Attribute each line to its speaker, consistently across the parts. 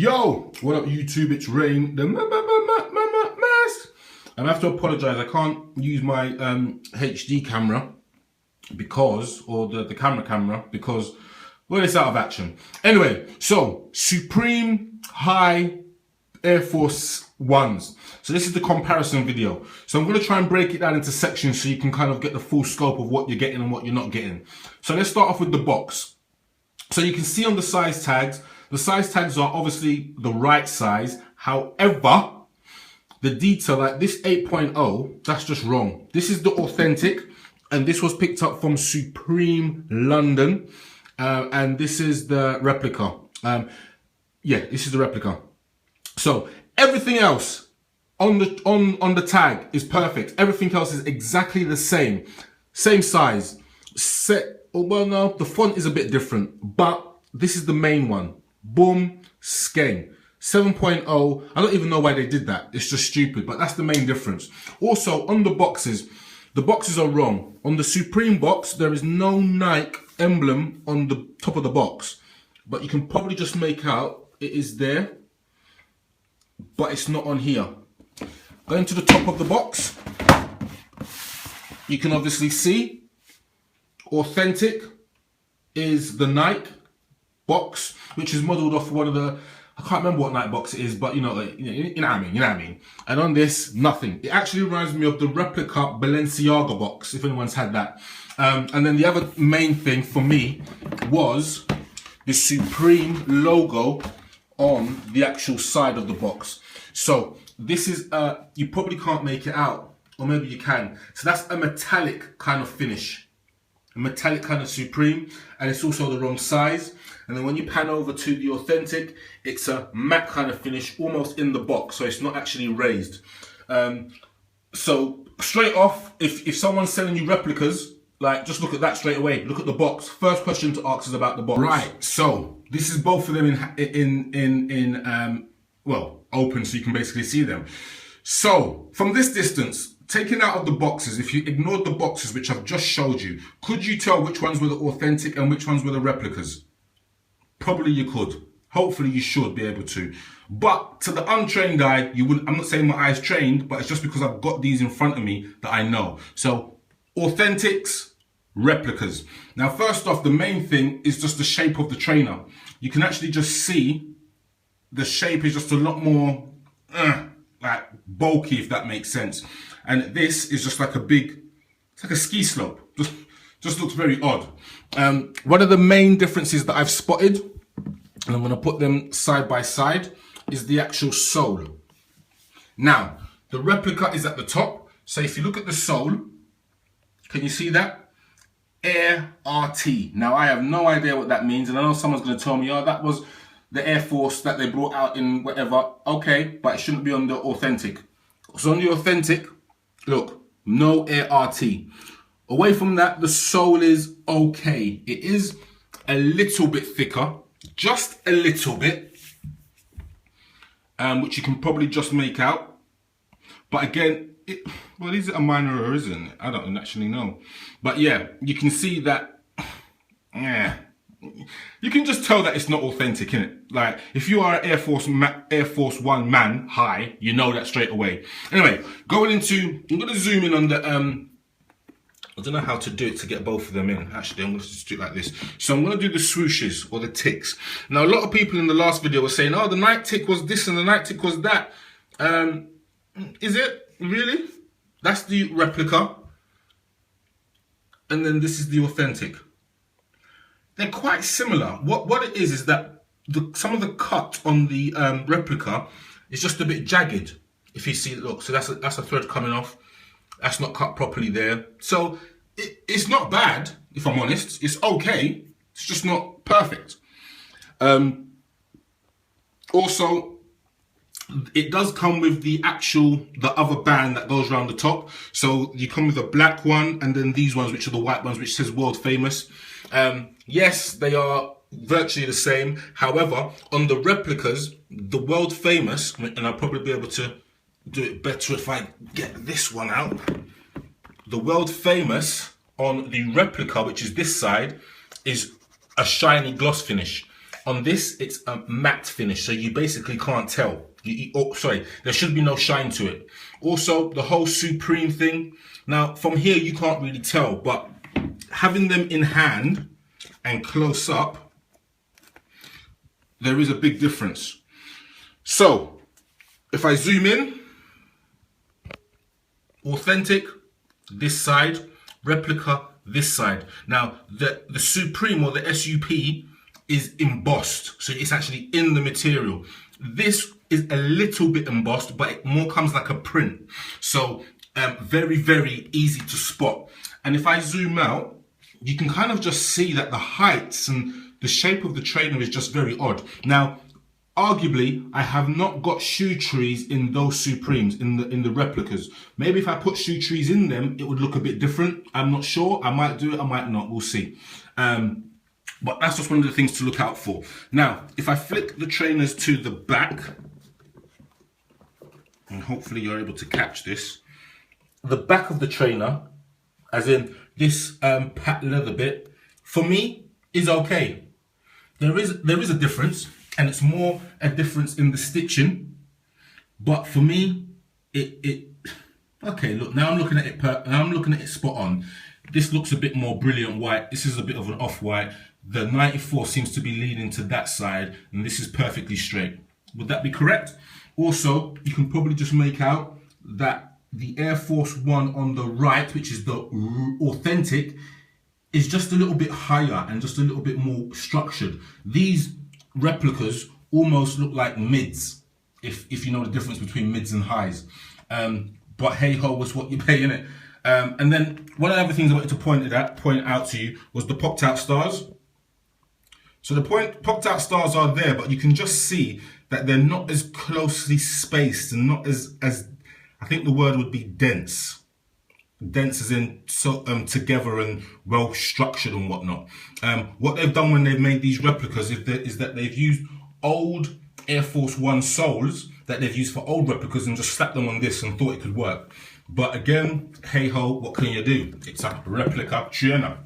Speaker 1: Yo, what up YouTube, it's Rain, the mess. And I have to apologize, I can't use my HD camera because, or the camera because, well, it's out of action. Anyway, so Supreme High Air Force Ones. So this is the comparison video. So I'm going to try and break it down into sections so you can kind of get the full scope of what you're getting and what you're not getting. So let's start off with the box. So you can see on the size tags, the size tags are obviously the right size. However, the detail, like this 8.0, that's just wrong. This is the authentic, and this was picked up from Supreme London. And this is the replica. Yeah, this is the replica. So everything else on the tag is perfect. Everything else is exactly the same. Same size. Well, no, the font is a bit different, but this is the main one. Boom, SKENG 7.0. I don't even know why they did that. It's just stupid, but that's the main difference. Also, on the boxes are wrong. On the Supreme box, there is no Nike emblem on the top of the box, but you can probably just make out it is there, but it's not on here. Going to the top of the box, you can obviously see authentic is the Nike box, which is modelled off one of the, I can't remember what Nike box it is, but you know what I mean. And on this, nothing. It actually reminds me of the replica Balenciaga box, if anyone's had that. And then the other main thing for me was the Supreme logo on the actual side of the box. So this is, you probably can't make it out, or maybe you can. So that's a metallic kind of finish. A metallic kind of Supreme, and it's also the wrong size. And then when you pan over to the authentic, it's a matte kind of finish, almost in the box, so it's not actually raised. So straight off, if someone's selling you replicas, like, just look at that straight away. Look at the box. First question to ask is about the box. Right. So this is both of them well, open, so you can basically see them. So from this distance, taking out of the boxes, if you ignored the boxes which I've just showed you, could you tell which ones were the authentic and which ones were the replicas? Probably you could. Hopefully you should be able to. But to the untrained eye, you wouldn't. I'm not saying my eye's trained, but it's just because I've got these in front of me that I know. So authentics, replicas. Now, first off, the main thing is just the shape of the trainer. You can actually just see the shape is just a lot more like bulky, if that makes sense. And this is just like a big, it's like a ski slope. Just looks very odd. One of the main differences that I've spotted, and I'm going to put them side by side, is the actual sole. Now, the replica is at the top. So if you look at the sole, can you see that? Air RT. Now, I have no idea what that means. And I know someone's going to tell me, oh, that was the Air Force that they brought out in whatever. Okay, but it shouldn't be on the authentic. So on the authentic, look, no Air RT. Away from that, the sole is okay. It is a little bit thicker, just a little bit, which you can probably just make out. But again, well, is it a minor or isn't it? I don't actually know. But yeah, you can see that, yeah. You can just tell that it's not authentic, innit? Like, if you are an Air Force One man, high, you know that straight away. Anyway, going into, I'm going to zoom in on the, I don't know how to do it to get both of them in. Actually, I'm going to just do it like this. So I'm going to do the swooshes, or the ticks. Now, a lot of people in the last video were saying, oh, the Nike tick was this and the Nike tick was that. Is it? Really? That's the replica. And then this is the authentic. They're quite similar. What it is that some of the cut on the replica is just a bit jagged. If you see it, look, so that's a thread coming off. That's not cut properly there. So it's not bad, if I'm honest. It's okay. It's just not perfect. Also, it does come with the other band that goes around the top. So you come with a black one, and then these ones, which are the white ones, which says World Famous. Yes, they are virtually the same. However, on the replicas, the World Famous, and I'll probably be able to do it better if I get this one out. The World Famous on the replica, which is this side, is a shiny gloss finish. On this, it's a matte finish, so you basically can't tell. Oh, sorry, there should be no shine to it. Also, the whole Supreme thing. Now, from here, you can't really tell, but having them in hand and close up, there is a big difference. So, if I zoom in, authentic, this side, replica, this side. Now, the Supreme or the SUP is embossed, so it's actually in the material. This is a little bit embossed, but it more comes like a print. So very, very easy to spot. And if I zoom out, you can kind of just see that the heights and the shape of the trainer is just very odd. Now, arguably, I have not got shoe trees in those Supremes, in the replicas. Maybe if I put shoe trees in them, it would look a bit different. I'm not sure. I might do it, I might not. We'll see. But that's just one of the things to look out for. Now, if I flick the trainers to the back, and hopefully you're able to catch this, the back of the trainer, as in this patent leather bit, for me, is okay. There is a difference, and it's more a difference in the stitching. But for me, okay. Look, now I'm looking at it spot on. This looks a bit more brilliant white. This is a bit of an off-white. The 94 seems to be leaning to that side, and this is perfectly straight. Would that be correct? Also, you can probably just make out that the Air Force One on the right, which is the authentic, is just a little bit higher and just a little bit more structured. These replicas almost look like mids, if you know the difference between mids and highs. But hey ho, was what you pay, innit? And then one of the other things I wanted to point out to you was the popped out stars. So the popped out stars are there, but you can just see that they're not as closely spaced and not as I think the word would be dense. Dense as in so together and well structured and whatnot. What they've done when they've made these replicas is that they've used old Air Force One soles that they've used for old replicas and just slapped them on this and thought it could work. But again, hey ho, what can you do? It's a replica trainer.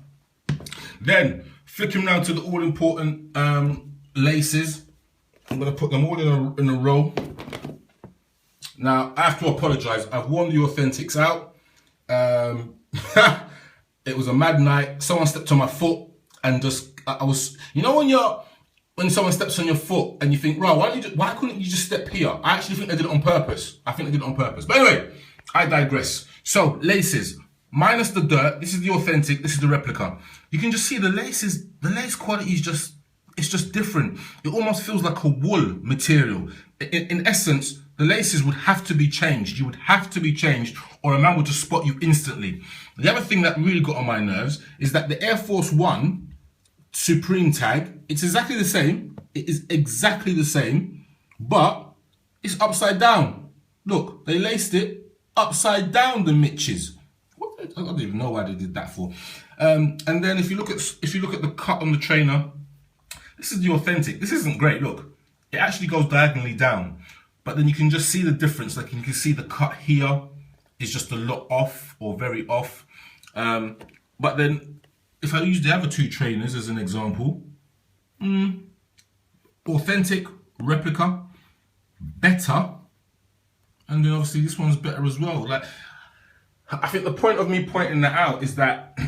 Speaker 1: Then, flicking round to the all-important laces. I'm going to put them all in a row. Now, I have to apologise. I've worn the authentics out. It was a mad night. Someone stepped on my foot and just, I was, you know when someone steps on your foot and you think, right, why couldn't you just step here? I actually think they did it on purpose. I think they did it on purpose. But anyway, I digress. So, laces. Minus the dirt, this is the authentic, this is the replica. You can just see the laces, the lace quality is just different. It almost feels like a wool material. In essence, the laces would have to be changed. You would have to be changed or a man would just spot you instantly. The other thing that really got on my nerves is that the Air Force One Supreme tag, it's exactly the same. It is exactly the same, but it's upside down. Look, they laced it upside down, the Mitches. I don't even know why they did that for. And then if you look at the cut on the trainer, this is the authentic. This isn't great. Look, it actually goes diagonally down, but then you can just see the difference. Like you can see the cut here is just a lot off or very off. But then if I use the other two trainers as an example, authentic, replica, better, and then obviously this one's better as well. Like, I think the point of me pointing that out is that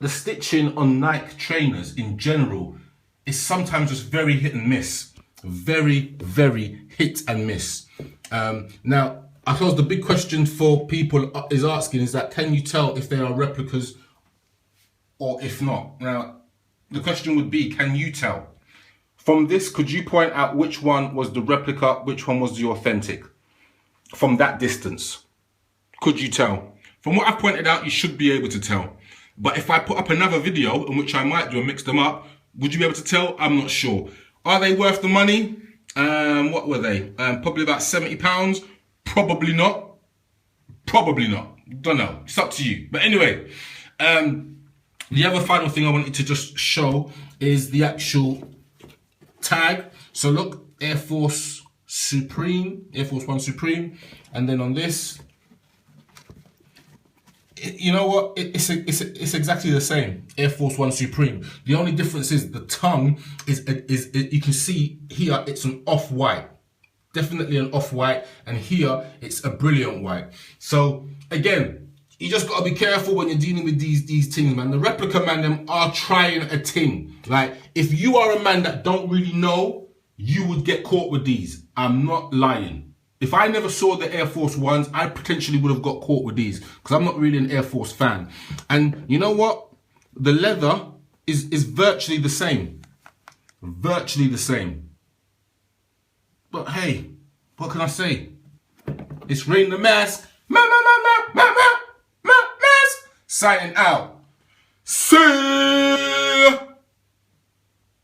Speaker 1: the stitching on Nike trainers in general is sometimes just very hit and miss. Very, very hit and miss. Now, I suppose the big question for people is that can you tell if they are replicas or if not? Now, the question would be, can you tell? From this, could you point out which one was the replica, which one was the authentic? From that distance. Could you tell? From what I've pointed out, you should be able to tell. But if I put up another video, in which I might do and mix them up, would you be able to tell? I'm not sure. Are they worth the money? What were they? Probably about £70. Probably not. Probably not. Don't know. It's up to you. But anyway, the other final thing I wanted to just show is the actual tag. So look, Air Force Supreme, Air Force One Supreme. And then on this, You know what? It's exactly the same. Air Force One Supreme. The only difference is the tongue is you can see here it's an off-white. Definitely an off-white, and here it's a brilliant white. So again, you just gotta be careful when you're dealing with these things, man. The replica man, them are trying a thing. Like, if you are a man that don't really know, you would get caught with these. I'm not lying. If I never saw the Air Force Ones, I potentially would have got caught with these, because I'm not really an Air Force fan. And you know what? The leather is virtually the same. Virtually the same. But hey, what can I say? It's Rain the Mask. Mask. Signing out. See.